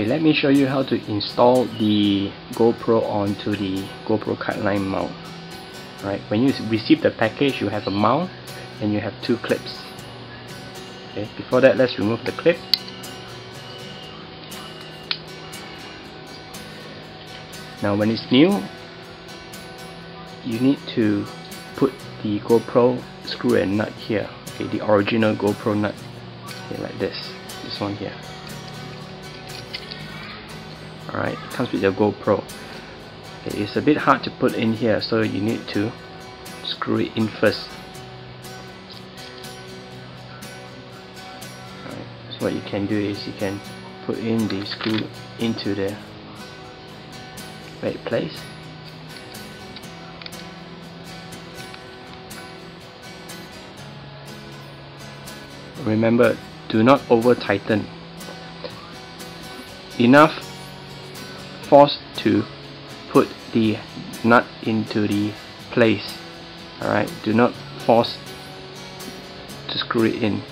Okay, let me show you how to install the GoPro onto the GoPro Kite Line mount. Alright, when you receive the package, you have a mount and you have two clips. Okay, before that, let's remove the clip. Now when it's new, you need to put the GoPro screw and nut here. Okay, the original GoPro nut. Okay, like this one here. Alright, it comes with your GoPro. Okay, it's a bit hard to put in here, so you need to screw it in first. Alright, so what you can do is you can put in the screw into the right place. Remember, do not over tighten. Enough force to put the nut into the place. Alright, do not force to screw it in.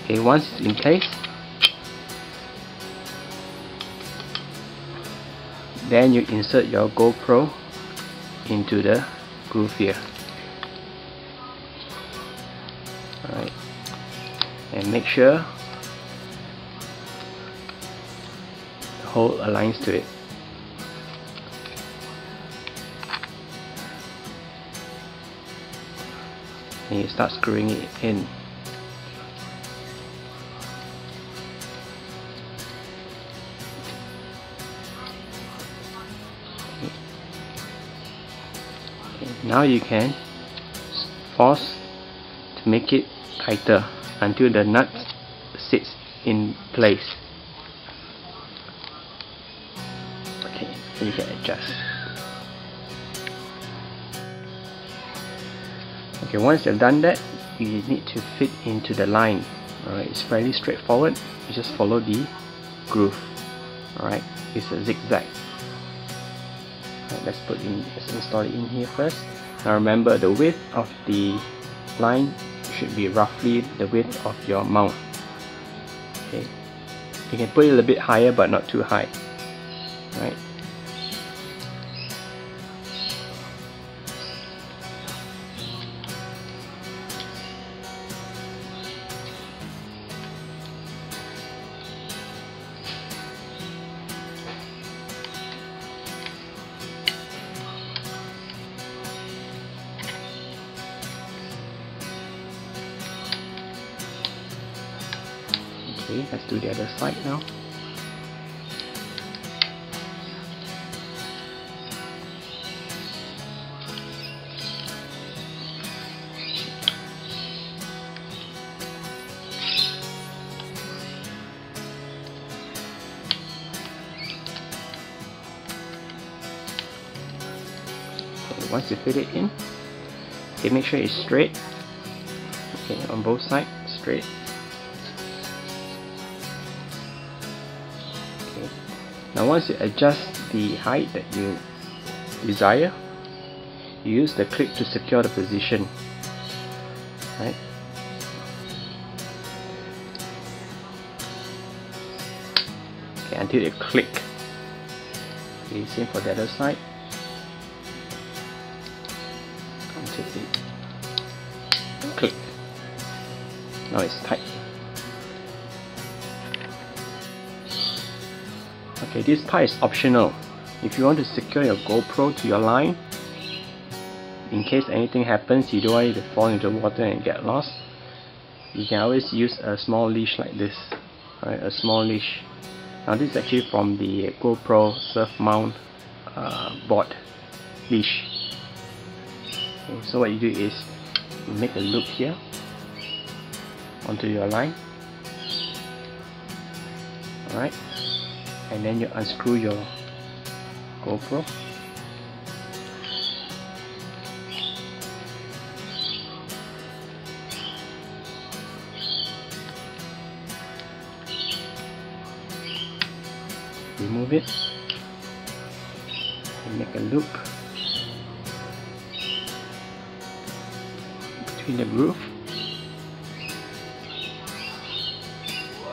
Okay, once it's in place, then you insert your GoPro into the groove here. Alright, and make sure the hole aligns to it. And you start screwing it in. Okay, now you can force to make it tighter until the nut sits in place. Okay, so you can adjust. Okay, once you've done that, you need to fit into the line. Alright, it's fairly straightforward. You just follow the groove. Alright, it's a zigzag. Alright, let's install it in here first. Now remember, the width of the line should be roughly the width of your mount. Okay, you can put it a little bit higher, but not too high. Right. Okay, let's do the other side now. Okay, once you fit it in, okay, make sure it's straight. Okay, on both sides, straight. Now once you adjust the height that you desire, you use the clip to secure the position. Right? Okay, until it click. Okay, same for the other side. Until it click. Now it's tight. Okay, this part is optional. If you want to secure your GoPro to your line, in case anything happens, you don't want it to fall into the water and get lost, you can always use a small leash like this. Right, a small leash. Now this is actually from the GoPro surf mount board leash. Okay, so what you do is you make a loop here onto your line. Alright. And then you unscrew your GoPro. Remove it and make a loop between the groove,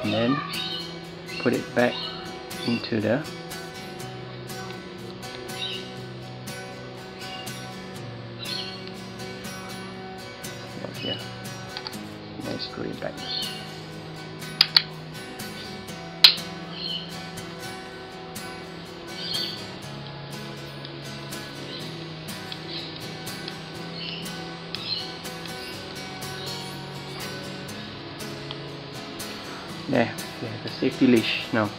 and then put it back into the here, then screw it back. There, we have a safety leash now.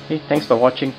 Okay, thanks for watching.